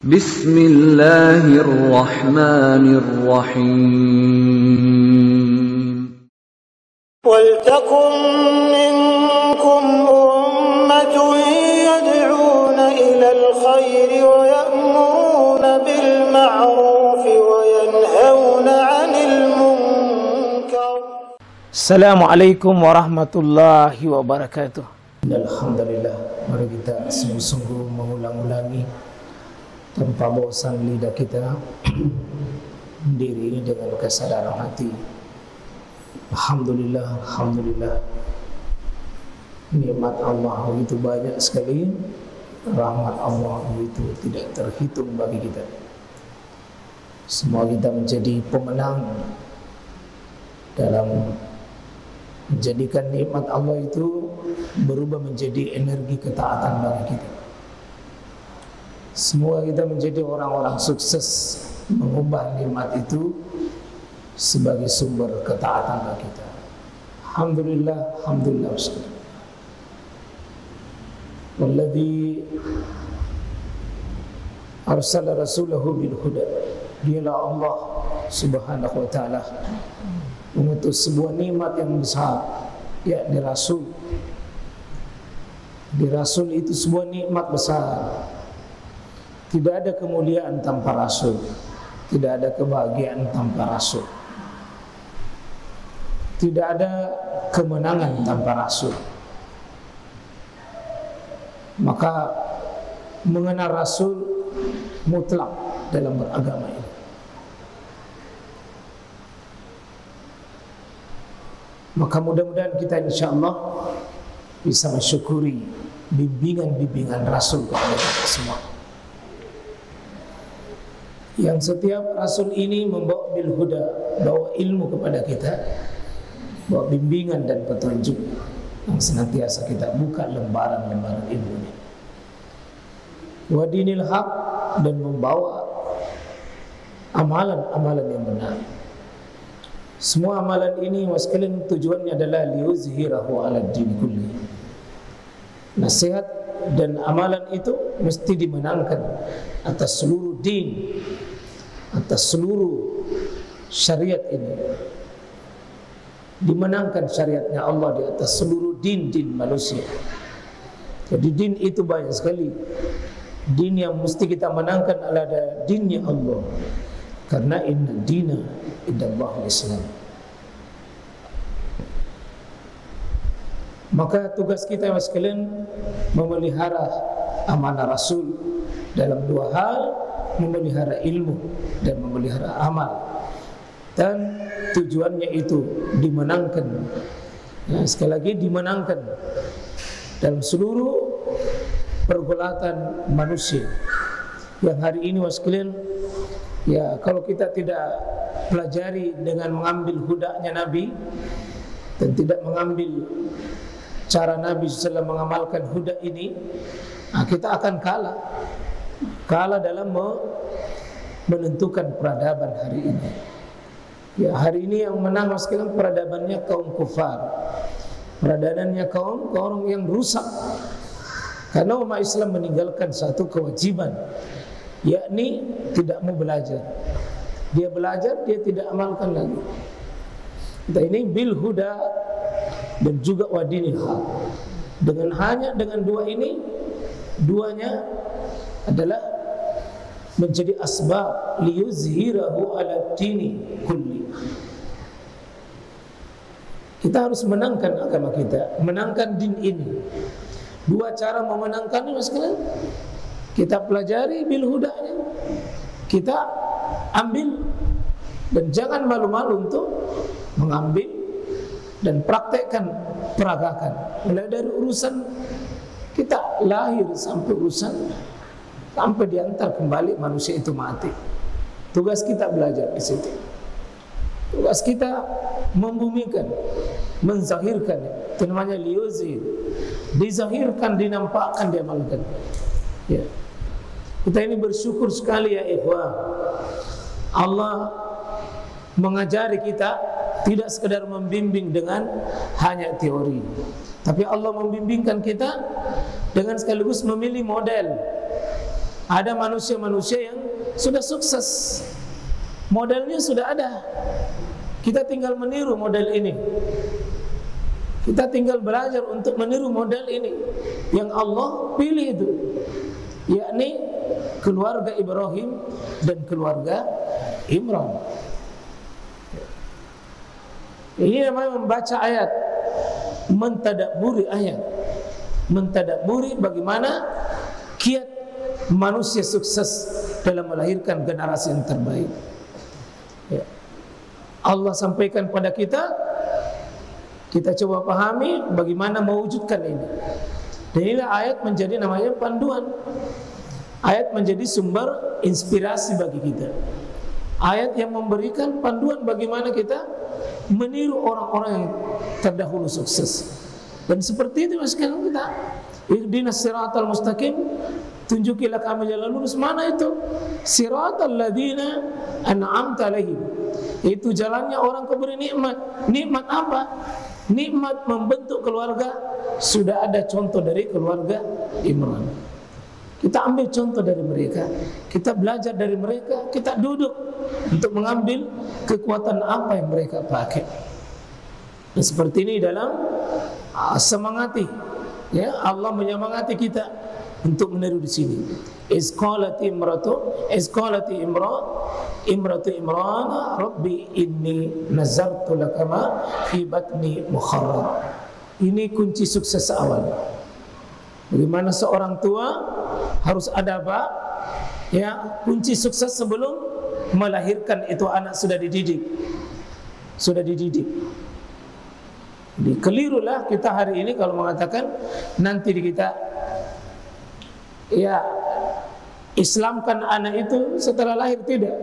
Bismillahirrahmanirrahim. وَلْتَكُنْ مِنْكُمْ أُمَّةٌ يَدْعُونَ إِلَى الْخَيْرِ وَيَأْمُرُونَ بِالْمَعْرُوفِ وَيَنْهَوْنَ عَنِ الْمُنْكَرِ. Assalamualaikum warahmatullahi wabarakatuh. Alhamdulillah, mari kita sungguh-sungguh mengulang-ulangi tanpa bosan lidah kita diri dengan kesadaran hati. Alhamdulillah, alhamdulillah. Nikmat Allah begitu banyak sekali, rahmat Allah begitu tidak terhitung bagi kita. Semua kita menjadi pemenang dalam menjadikan nikmat Allah itu berubah menjadi energi ketaatan bagi kita. Semua kita menjadi orang-orang sukses mengubah nikmat itu sebagai sumber ketaatan bagi kita. Alhamdulillah, alhamdulillah. Walladzi arsala rasulahu bil huda. Dialah Allah Subhanahu wa taala mengutus sebuah nikmat yang besar, yakni Rasul. Di Rasul itu sebuah nikmat besar. Tidak ada kemuliaan tanpa Rasul, tidak ada kebahagiaan tanpa Rasul, tidak ada kemenangan tanpa Rasul. Maka mengenal Rasul mutlak dalam beragama ini. Maka mudah-mudahan kita insyaAllah bisa mensyukuri bimbingan-bimbingan Rasul kepada kita semua. Yang setiap Rasul ini membawa bil huda, bawa ilmu kepada kita, bawa bimbingan dan petunjuk yang senantiasa kita buka lembaran-lembaran ilmunya. Wa dinil haq, dan membawa amalan-amalan yang benar. Semua amalan ini sekalian tujuannya adalah liyuzhirahu ala din kulli. Nasihat dan amalan itu mesti dimenangkan atas seluruh din, atas seluruh syariat ini. Dimenangkan syariatnya Allah di atas seluruh din-din manusia. Jadi din itu banyak sekali. Din yang mesti kita menangkan adalah dinnya Allah. Karena inna dina indallahil Islam. Maka tugas kita sekalian memelihara amanah Rasul dalam dua hal, memelihara ilmu dan memelihara amal. Dan tujuannya itu dimenangkan, ya, sekali lagi dimenangkan dalam seluruh pergulatan manusia. Yang hari ini sekalian, ya, kalau kita tidak pelajari dengan mengambil hudanya Nabi dan tidak mengambil cara Nabi SAW mengamalkan huda ini, nah, kita akan kalah dalam menentukan peradaban hari ini. Ya, hari ini yang menang sekalian peradabannya kaum kufar, peradabannya kaum yang rusak. Karena umat Islam meninggalkan satu kewajiban, yakni tidak mau belajar. Dia belajar, dia tidak amalkan lagi. Kita ini bil huda dan juga wadinil haq. Dengan dua ini, duanya adalah menjadi asbab liyuzhirahu ala dini kulli. Kita harus menangkan agama kita, menangkan din ini. Dua cara memenangkannya sekalian, kita pelajari bil hudanya, kita ambil, dan jangan malu-malu untuk mengambil dan praktekkan, peragakan. Mulai dari urusan kita lahir sampai urusan sampai diantar kembali manusia itu mati. Tugas kita belajar di situ. Tugas kita membumikan, menzahirkan. Itu namanya liyuzhir. Dizahirkan, dinampakkan, diamalkan. Ya. Kita ini bersyukur sekali ya ikhwah. Allah mengajari kita tidak sekedar membimbing dengan hanya teori, tapi Allah membimbingkan kita dengan sekaligus memilih model Ada manusia-manusia yang sudah sukses, modelnya sudah ada. Kita tinggal meniru model ini. Kita tinggal belajar untuk meniru model ini yang Allah pilih itu, yakni keluarga Ibrahim dan keluarga Imran. Ini namanya membaca ayat, mentadabburi ayat, mentadabburi bagaimana kiat manusia sukses dalam melahirkan generasi yang terbaik. Ya. Allah sampaikan pada kita, kita coba pahami bagaimana mewujudkan ini. Dan inilah ayat menjadi namanya panduan. Ayat menjadi sumber inspirasi bagi kita. Ayat yang memberikan panduan bagaimana kita meniru orang-orang yang terdahulu sukses. Dan seperti itu sekarang kita, ihdinas siratal mustaqim, tunjukilah kami jalan lurus. Mana itu? Siratal ladzina an'amta alaihim. Itu jalannya orang kuberi nikmat. Nikmat apa? Nikmat membentuk keluarga. Sudah ada contoh dari keluarga Imran. Kita ambil contoh dari mereka, kita belajar dari mereka, kita duduk untuk mengambil kekuatan apa yang mereka pakai. Dan seperti ini dalam semangati, ya, Allah menyemangati kita untuk meniru di sini. Isqalati imratu Imran, Rabbi inni nazartu lakama fi batni muharrar. Ini kunci sukses awal. Bagaimana seorang tua harus ada apa? Ya, kunci sukses sebelum melahirkan itu anak sudah dididik. Sudah dididik. Jadi kelirulah kita hari ini kalau mengatakan nanti kita ya Islamkan anak itu setelah lahir. Tidak.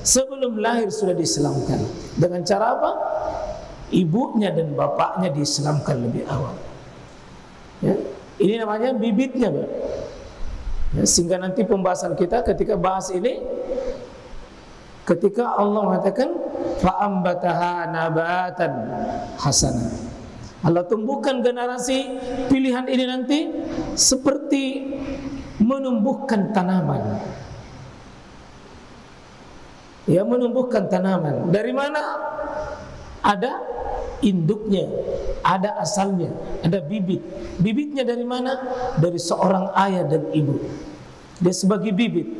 Sebelum lahir sudah diislamkan. Dengan cara apa? Ibunya dan bapaknya diislamkan lebih awal. Ya. Ini namanya bibitnya, Pak. Ya, sehingga nanti pembahasan kita ketika bahas ini, ketika Allah mengatakan fa'ambataha nabatan hasanah, Allah tumbuhkan generasi pilihan ini nanti seperti menumbuhkan tanaman. Ya, menumbuhkan tanaman. Dari mana? Ada induknya, ada asalnya, ada bibit. Bibitnya dari mana? Dari seorang ayah dan ibu. Dia sebagai bibit.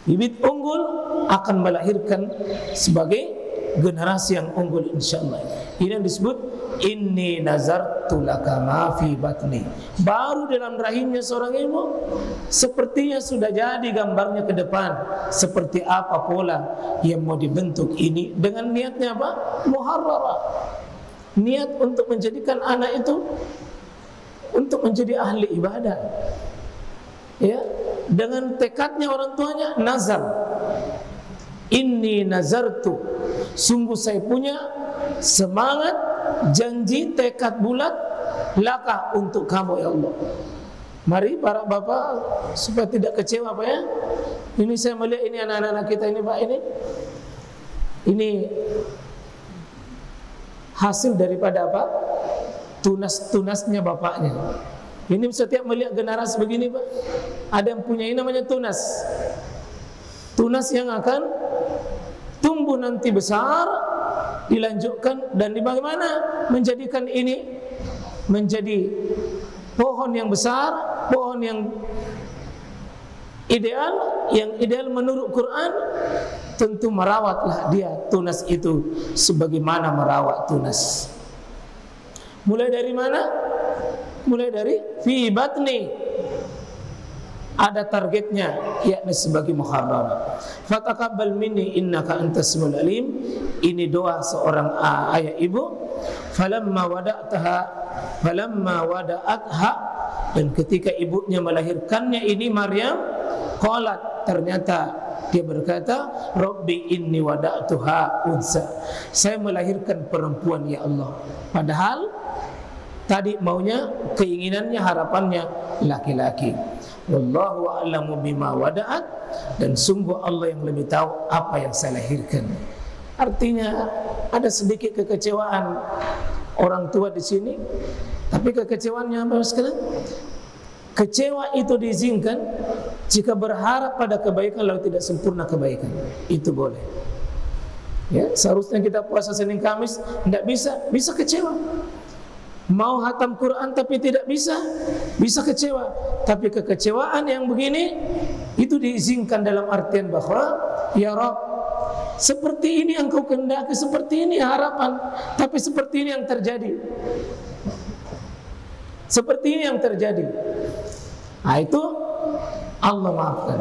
Bibit unggul akan melahirkan sebagai generasi yang unggul insyaallah. Ini yang disebut inni nazartu laka ma fi batni. Baru dalam rahimnya seorang ibu sepertinya sudah jadi gambarnya ke depan seperti apa pola yang mau dibentuk ini, dengan niatnya apa? Muharrarah. Niat untuk menjadikan anak itu untuk menjadi ahli ibadah. Ya, dengan tekadnya orang tuanya nazar. Inni nazartu, sungguh saya punya semangat, janji, tekad bulat laka untuk kamu ya Allah. Mari para bapak supaya tidak kecewa Pak ya. Ini saya melihat ini anak-anak kita ini Pak, ini hasil daripada apa? Tunas-tunasnya bapaknya. Ini setiap melihat generasi begini Pak, ada yang punya ini namanya tunas. Tunas yang akan tumbuh nanti besar, dilanjutkan dan bagaimana menjadikan ini menjadi pohon yang besar, pohon yang ideal menurut Quran. Tentu merawatlah dia tunas itu sebagaimana merawat tunas. Mulai dari mana? Mulai dari fi batni. Ada targetnya, yakni sebagai muharrar. Fataqabbal minni innaka antas samiul alim. Ini doa seorang ayah ibu. Falamma wada'atha, dan ketika ibunya melahirkannya ini Maryam, qalat, ternyata dia berkata, Rabbi inni wada'tuha unsa. Saya melahirkan perempuan ya Allah. Padahal tadi maunya, keinginannya, harapannya laki-laki. Wallahu a'lamu bima wada'at, dan sungguh Allah yang lebih tahu apa yang saya lahirkan. Artinya ada sedikit kekecewaan orang tua di sini, tapi kekecewaannya apa sekarang? Kecewa itu diizinkan Jika berharap pada kebaikan lalu tidak sempurna kebaikan, itu boleh. Ya, seharusnya kita puasa Senin Kamis, tidak bisa kecewa. Mau hatam Quran tapi tidak bisa kecewa. Tapi kekecewaan yang begini itu diizinkan dalam artian bahwa ya Rabb, seperti ini Engkau kehendaki, seperti ini harapan, tapi seperti ini yang terjadi. Seperti ini yang terjadi. Nah, itu Allah maafkan.